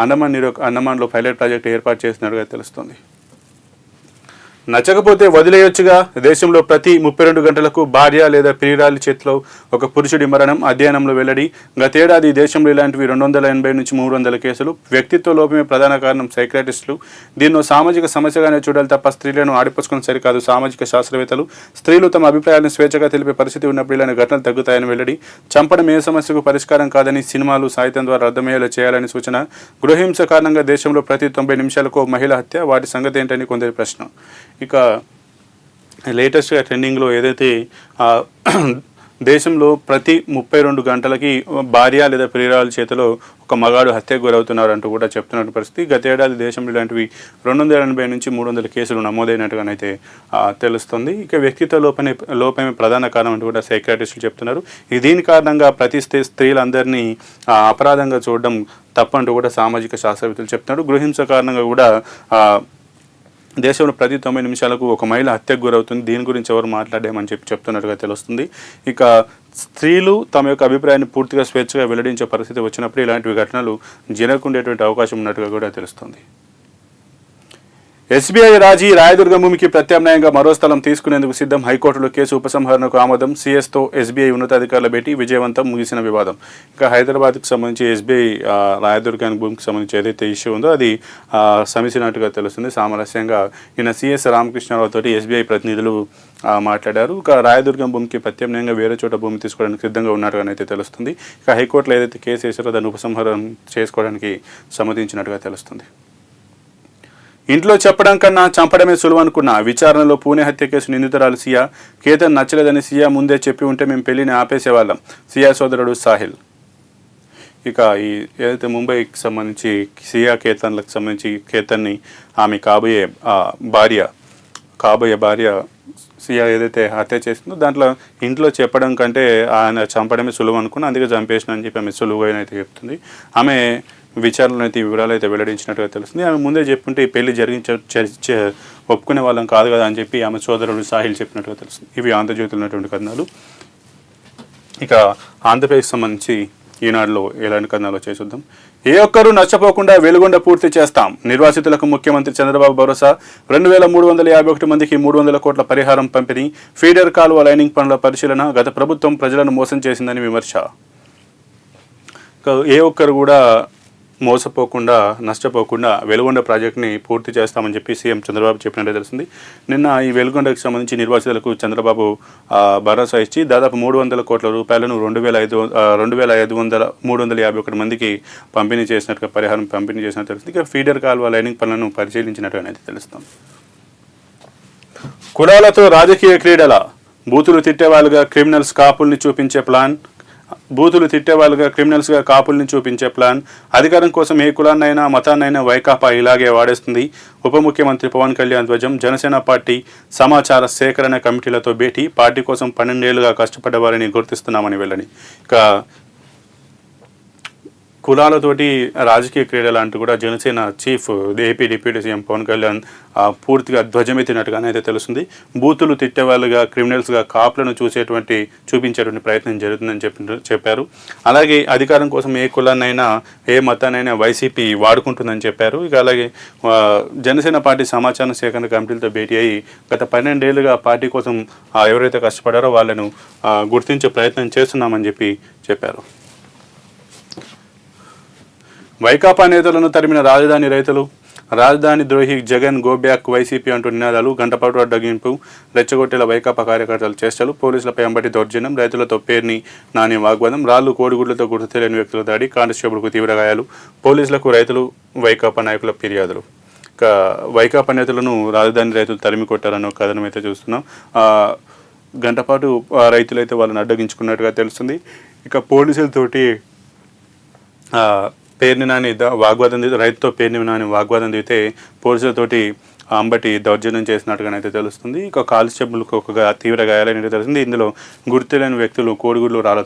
అండమాన్లో pilot project ఏర్పాటు చేసినట్టుగా తెలుస్తుంది. నచ్చకపోతే వదిలేయొచ్చుగా. దేశంలో ప్రతి 32 గంటలకు భార్య లేదా ప్రియురాలి చేతిలో ఒక పురుషుడి మరణం. అధ్యయనంలో వెల్లడి. గతేడాది దేశంలో ఇలాంటివి 280 నుంచి 300 కేసులు. వ్యక్తిత్వ లోపమే ప్రధాన కారణం సైకియాట్రిస్టులు. దీన్నో సామాజిక సమస్యగానే చూడాలి తప్ప స్త్రీలను ఆడిపోసుకుని సరికాదు. సామాజిక శాస్త్రవేత్తలు స్త్రీలు తమ అభిప్రాయాలను స్వేచ్ఛగా తెలిపే పరిస్థితి ఉన్నప్పుడు ఇలాంటి ఘటనలు తగ్గుతాయని వెల్లడి. చంపడం ఏ సమస్యకు పరిష్కారం కాదని సినిమాలు సాహిత్యం ద్వారా అర్థమయ్యేలా చేయాలని సూచన. గృహహింస కారణంగా దేశంలో ప్రతి 90 నిమిషాలకు మహిళ హత్య. వాటి సంగతి ఏంటని కొందరి ప్రశ్న. ఇక లేటెస్ట్గా ట్రెండింగ్లో ఏదైతే దేశంలో ప్రతి 32 గంటలకి భార్య లేదా ప్రియురాల చేతిలో ఒక మగాడు హత్యకు గురవుతున్నారు అంటూ కూడా చెప్తున్న పరిస్థితి. గతేడాది దేశంలో ఇలాంటివి 280 నుంచి 300 కేసులు నమోదైనట్టుగానైతే తెలుస్తుంది. ఇక వ్యక్తిత్వ లోపమే ప్రధాన కారణం అంటూ కూడా సైకియాట్రిస్టులు చెప్తున్నారు. దీని కారణంగా ప్రతి స్త్రీలందరినీ అపరాధంగా చూడడం తప్పంటూ కూడా సామాజిక శాస్త్రవేత్తలు చెప్తున్నారు. గృహహింస కారణంగా కూడా దేశంలో ప్రతి 90 నిమిషాలకు ఒక మహిళ హత్యకు గురవుతుంది. దీని గురించి ఎవరు మాట్లాడామని చెప్తున్నట్టుగా తెలుస్తుంది. ఇక స్త్రీలు తమ యొక్క అభిప్రాయాన్ని పూర్తిగా స్వేచ్ఛగా వెల్లడించే పరిస్థితి వచ్చినప్పుడు ఇలాంటి ఘటనలు జరగకుండేటువంటి అవకాశం ఉన్నట్టుగా కూడా తెలుస్తుంది. ఎస్బీఐ రాజీ రాయదుర్గం భూమికి ప్రత్యామ్నాయంగా మరో స్థలం తీసుకునేందుకు సిద్ధం. హైకోర్టులో కేసు ఉపసంహరణకు ఆమోదం. సీఎస్తో ఎస్బీఐ ఉన్నతాధికారుల భేటీ విజయవంతం. ముగిసిన వివాదం. ఇక హైదరాబాద్కి సంబంధించి ఎస్బీఐ రాయదుర్గం భూమికి సంబంధించి ఏదైతే ఇష్యూ ఉందో అది సమిసినట్టుగా తెలుస్తుంది. సామరస్యంగా ఈయన సీఎస్ రామకృష్ణరావు తోటి ఎస్బీఐ ప్రతినిధులు మాట్లాడారు. ఇక రాయదుర్గం భూమికి ప్రత్యామ్నాయంగా వేరే చోట భూమి తీసుకోవడానికి సిద్ధంగా ఉన్నట్టుగానైతే తెలుస్తుంది. ఇక హైకోర్టులో ఏదైతే కేసు వేసారో దాన్ని ఉపసంహరణ చేసుకోవడానికి సమ్మతించినట్టుగా తెలుస్తుంది. ఇంట్లో చెప్పడం కన్నా చంపడమే సులువు అనుకున్న విచారణలో పూణె హత్య కేసు నిందితురాలు సియా. కేతన్ నచ్చలేదని సియా ముందే చెప్పి ఉంటే మేము పెళ్లిని ఆపేసేవాళ్ళం. సియా సోదరుడు సాహిల్. ఇక ఈ ఏదైతే ముంబైకి సంబంధించి సియా కేతన్లకు సంబంధించి కేతన్ని ఆమె కాబోయే భార్య సియా ఏదైతే హత్య చేసిందో దాంట్లో ఇంట్లో చెప్పడం కంటే ఆయన చంపడమే సులువు అనుకున్న, అందుకే చంపేసిన అని చెప్పి ఆమె సులువుగా అయితే చెప్తుంది. ఆమె విచారణలో అయితే వివరాలు అయితే వెల్లడించినట్టుగా తెలుస్తుంది. ఆమె ముందే చెప్పుంటే ఈ పెళ్లి ఒప్పుకునే వాళ్ళం కాదు కదా అని చెప్పి ఆమె సోదరుడు సాహిల్ చెప్పినట్టుగా తెలుస్తుంది. ఇవి ఆంధ్రజ్యోతిలో ఉన్నటువంటి కథనాలు. ఇక ఆంధ్రప్రదేశ్ సంబంధించి ఈనాడులో ఎలాంటి కథనాలు వచ్చాయి చూద్దాం. ఏ ఒక్కరూ నష్టపోకుండా వెలుగొండ పూర్తి చేస్తాం. నిర్వాసితులకు ముఖ్యమంత్రి చంద్రబాబు భరోసా. 2351 మందికి 300 కోట్ల పరిహారం పంపిణీ. ఫీడర్ కాలువ లైనింగ్ పనుల పరిశీలన. గత ప్రభుత్వం ప్రజలను మోసం చేసిందని విమర్శ. ఏ ఒక్కరు కూడా మోసపోకుండా నష్టపోకుండా వెలుగొండ ప్రాజెక్ట్ని పూర్తి చేస్తామని చెప్పి సీఎం చంద్రబాబు చెప్పినట్టే తెలిసింది. నిన్న ఈ వెలుగొండకు సంబంధించి నిర్వాసితులకు చంద్రబాబు భరోసా ఇచ్చి దాదాపు 300 కోట్ల రూపాయలను 351 మందికి పంపిణీ చేసినట్టుగా పరిహారం పంపిణీ చేసినట్టు తెలుస్తుంది. ఇక ఫీడర్ కాల్వ లైనింగ్ పనులను పరిశీలించినట్టు అనేది తెలుస్తుంది. కులాలతో రాజకీయ క్రీడల. బూతులు తిట్టేవాళ్ళుగా క్రిమినల్స్ కాపుల్ని చూపించే ప్లాన్. కాపుల్ని చూపించే ప్లాన్. అధికారం కోసం ఏ కులాన్నైనా మతాన్నైనా వైకాపా ఇలాగే వాడేస్తుంది. ఉప ముఖ్యమంత్రి పవన్ కళ్యాణ్ ధ్వజం. జనసేన పార్టీ సమాచార సేకరణ కమిటీలతో భేటీ. పార్టీ కోసం 12 ఏళ్లుగా కష్టపడ్డ వారిని గుర్తిస్తున్నామని వెళ్ళని. ఇక కులాలతోటి రాజకీయ క్రీడలు అంటూ కూడా Janasena chief AP deputy CM Pawan Kalyan పూర్తిగా ధ్వజమెత్తినట్టుగానే అయితే తెలుస్తుంది. బూతులు తిట్టేవాళ్ళుగా క్రిమినల్స్గా కాపులను చూపించేటువంటి ప్రయత్నం జరుగుతుందని చెప్పారు. అలాగే అధికారం కోసం ఏ కులాన్నైనా ఏ మతాన్నైనా వైసీపీ వాడుకుంటుందని చెప్పారు. ఇక అలాగే జనసేన పార్టీ సమాచార సేకరణ కమిటీలతో భేటీ అయ్యి గత 12 ఏళ్లుగా పార్టీ కోసం ఎవరైతే కష్టపడారో వాళ్ళను గుర్తించే ప్రయత్నం చేస్తున్నామని చెప్పారు. వైకాపా నేతలను తరిమిన రాజధాని రైతులు. రాజధాని ద్రోహి జగన్ గో బ్యాక్ వైసీపీ అంటూ నినాదాలు. గంటపాటు అడ్డగింపు. రెచ్చగొట్టేలా వైకాపా కార్యకర్తలు చేష్టలు. పోలీసులపై అంబటి దౌర్జన్యం. రైతులతో పేర్ని నాని వాగ్వాదం. రాళ్లు కోడిగుడ్లతో గుర్తు తెలియని వ్యక్తుల దాడి. కానిస్టేబుల్కు తీవ్ర గాయాలు. పోలీసులకు రైతులు వైకాపా నాయకుల ఫిర్యాదులు. ఇక వైకాపా నేతలను రాజధాని రైతులు తరిమి కొట్టారన్న కథనం అయితే చూస్తున్నాం. గంటపాటు రైతులైతే వాళ్ళని అడ్డగించుకున్నట్టుగా తెలుస్తుంది. ఇక పోలీసులతోటి పేర్ని నాని వాగ్వాదం రైతుతో పేర్ని నాని వాగ్వాదం దిగితే పోలీసులతోటి అంబటి దౌర్జన్యం చేసినట్టుగానైతే తెలుస్తుంది. ఇక కానిస్టేబుల్కు ఒక తీవ్ర గాయాలైనట్టు తెలుస్తుంది. ఇందులో గుర్తులేని వ్యక్తులు కోడిగుడ్లు రాళ్లతో